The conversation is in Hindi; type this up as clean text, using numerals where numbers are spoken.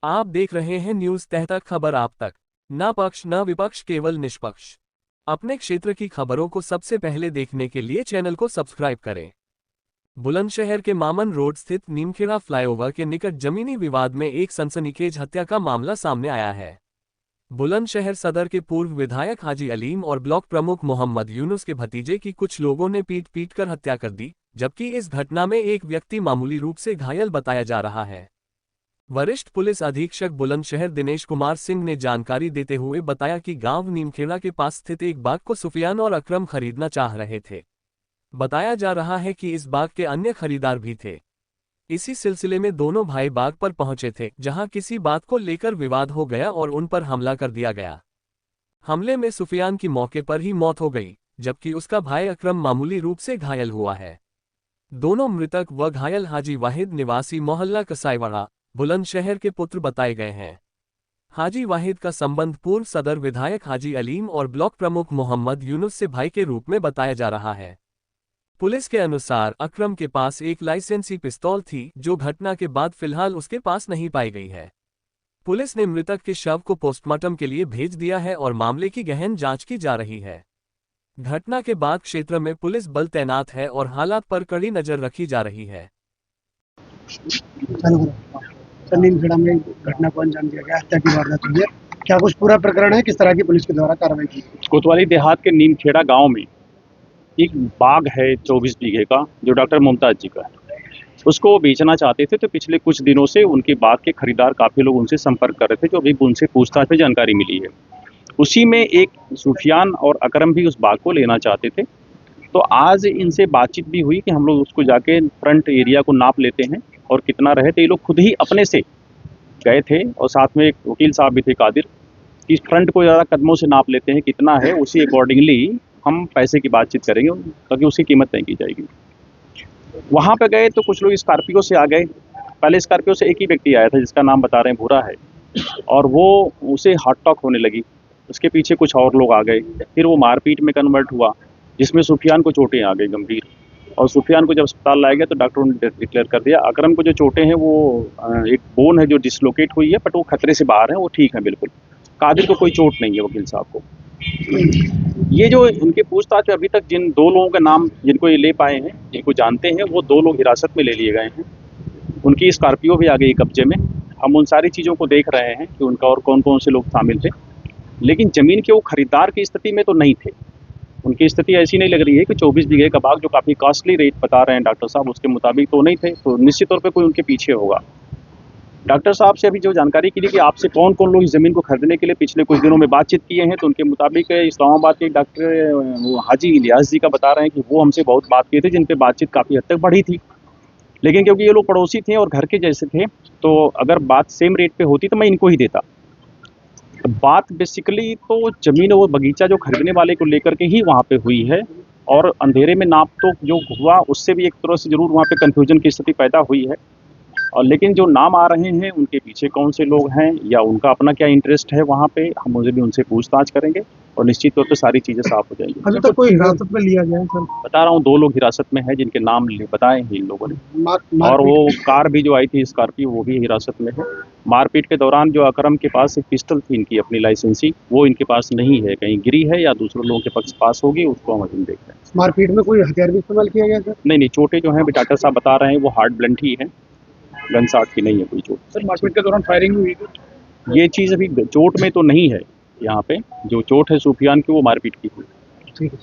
आप देख रहे हैं न्यूज तहतक, खबर आप तक। न पक्ष न विपक्ष, केवल निष्पक्ष। अपने क्षेत्र की खबरों को सबसे पहले देखने के लिए चैनल को सब्सक्राइब करें। बुलंदशहर के मामन रोड स्थित नीमखेड़ा फ्लाईओवर के निकट जमीनी विवाद में एक सनसनीखेज हत्या का मामला सामने आया है। बुलंदशहर सदर के पूर्व विधायक हाजी अलीम और ब्लॉक प्रमुख मोहम्मद यूनुस के भतीजे की कुछ लोगों ने पीट कर हत्या कर दी, जबकि इस घटना में एक व्यक्ति मामूली रूप से घायल बताया जा रहा है। वरिष्ठ पुलिस अधीक्षक बुलंदशहर दिनेश कुमार सिंह ने जानकारी देते हुए बताया कि गांव नीमखेड़ा के पास स्थित एक बाग को सुफियान और अकरम खरीदना चाह रहे थे। बताया जा रहा है कि इस बाग के अन्य खरीदार भी थे। इसी सिलसिले में दोनों भाई बाग पर पहुंचे थे, जहां किसी बात को लेकर विवाद हो गया और उन पर हमला कर दिया गया। हमले में सुफियान की मौके पर ही मौत हो गई, जबकि उसका भाई अकरम मामूली रूप से घायल हुआ है। दोनों मृतक व घायल हाजी वाहिद निवासी मोहल्ला कसाईवाड़ा बुलंदशहर के पुत्र बताए गए हैं। हाजी वाहिद का संबंध पूर्व सदर विधायक हाजी अलीम और ब्लॉक प्रमुख मोहम्मद यूनुस से भाई के रूप में बताया जा रहा है। पुलिस के अनुसार अकरम के पास एक लाइसेंसी पिस्तौल थी, जो घटना के बाद फिलहाल उसके पास नहीं पाई गई है। पुलिस ने मृतक के शव को पोस्टमार्टम के लिए भेज दिया है और मामले की गहन जांच की जा रही है। घटना के बाद क्षेत्र में पुलिस बल तैनात है और हालात पर कड़ी नजर रखी जा रही है। सर, नीमखेड़ा में घटना को अंजाम दिया गया, हत्या की वारदात हुई है। क्या कुछ पूरा प्रकरण है, किस तरह की पुलिस के द्वारा कार्रवाई की? कोतवाली देहात के नीमखेड़ा गांव में एक बाग है 24 बीघे का, जो डॉक्टर मुमताज जी का है। उसको वो बेचना चाहते थे, तो पिछले कुछ दिनों से उनके बाग के खरीदार काफ़ी लोग उनसे संपर्क कर रहे थे, जो अभी उनसे पूछताछ में जानकारी मिली है। उसी में एक सुफियान और अकरम भी उस बाग को लेना चाहते थे। तो आज इनसे बातचीत भी हुई कि हम लोग उसको जाके फ्रंट एरिया को नाप लेते हैं और कितना रहे। तो ये लोग खुद ही अपने से गए थे और साथ में एक वकील साहब भी थे कादिर, कि फ्रंट को ज़्यादा कदमों से नाप लेते हैं कितना है, उसी अकॉर्डिंगली हम पैसे की बातचीत करेंगे, ताकि उसकी कीमत तय की जाएगी। वहाँ पे गए तो कुछ लोग स्कॉर्पियो से आ गए। पहले स्कॉर्पियो से एक ही व्यक्ति आया था, जिसका नाम बता रहे हैं भूरा है, और वो उसे हॉट टॉक होने लगी। उसके पीछे कुछ और लोग आ गए, फिर वो मारपीट में कन्वर्ट हुआ, जिसमें सुफियान को चोटें आ गई गंभीर। और सुफियान को जब अस्पताल लाया गया तो डॉक्टरों ने डिक्लेयर कर दिया। अकरम को जो चोटें हैं वो एक बोन है जो डिसलोकेट हुई है, बट वो खतरे से बाहर है, वो ठीक है बिल्कुल। कादिर को कोई चोट नहीं है, वकील साहब को। ये जो उनके पूछताछ में अभी तक जिन दो लोगों का नाम जिनको ये ले पाए हैं, जिनको जानते हैं, वो दो लोग हिरासत में ले लिए गए हैं। उनकी स्कॉर्पियो भी आ गई कब्जे में। हम उन सारी चीज़ों को देख रहे हैं कि उनका और कौन कौन से लोग शामिल थे। लेकिन ज़मीन के वो खरीदार की स्थिति में तो नहीं थे। उनकी स्थिति ऐसी नहीं लग रही है कि 24 बीघे का बाग, जो काफ़ी कॉस्टली रेट बता रहे हैं डॉक्टर साहब, उसके मुताबिक तो नहीं थे। तो निश्चित तौर पे कोई उनके पीछे होगा। डॉक्टर साहब से अभी जो जानकारी की कि आपसे कौन कौन लोग इस ज़मीन को खरीदने के लिए पिछले कुछ दिनों में बातचीत किए हैं, तो उनके मुताबिक इस्लामाबाद के डॉक्टर हाजी इलियास जी का बता रहे हैं कि वो हमसे बहुत बात किए थे, जिन पे बातचीत काफ़ी हद तक बढ़ी थी। लेकिन क्योंकि ये लोग पड़ोसी थे और घर के जैसे थे, तो अगर बात सेम रेट पे होती तो मैं इनको ही देता। बात बेसिकली तो ज़मीन और बगीचा जो खरीदने वाले को लेकर के ही वहाँ पे हुई है, और अंधेरे में नाप तो जो हुआ उससे भी एक तरह से ज़रूर वहाँ पे कन्फ्यूजन की स्थिति पैदा हुई है। और लेकिन जो नाम आ रहे हैं, उनके पीछे कौन से लोग हैं या उनका अपना क्या इंटरेस्ट है वहाँ पे, हम मुझे भी उनसे पूछताछ करेंगे और निश्चित तौर पे सारी चीज़ें साफ हो जाएंगी। अभी तक कोई हिरासत में लिया गया है सर? बता रहा हूँ, दो लोग हिरासत में हैं, जिनके नाम बताए हैं इन लोगों ने। और वो कार भी जो आई थी स्कॉर्पियो, वो भी हिरासत में है। मारपीट के दौरान जो अकरम के पास एक पिस्टल थी इनकी अपनी लाइसेंसी, वो इनके पास नहीं है, कहीं गिरी है या दूसरे लोगों के पास होगी, उसको हम अभी देख रहे हैं। मारपीट में कोई हथियार भी इस्तेमाल किया गया सर? नहीं, चोटें जो हैं डॉक्टर साहब बता रहे हैं वो हार्ड ब्लंट ही है, गन शॉट की नहीं है कोई चोट। सर, मारपीट के दौरान फायरिंग हुई थी? ये चीज़ अभी चोट में तो नहीं है। यहाँ पे जो चोट है सुफियान की, वो मारपीट की हुई। ठीक है।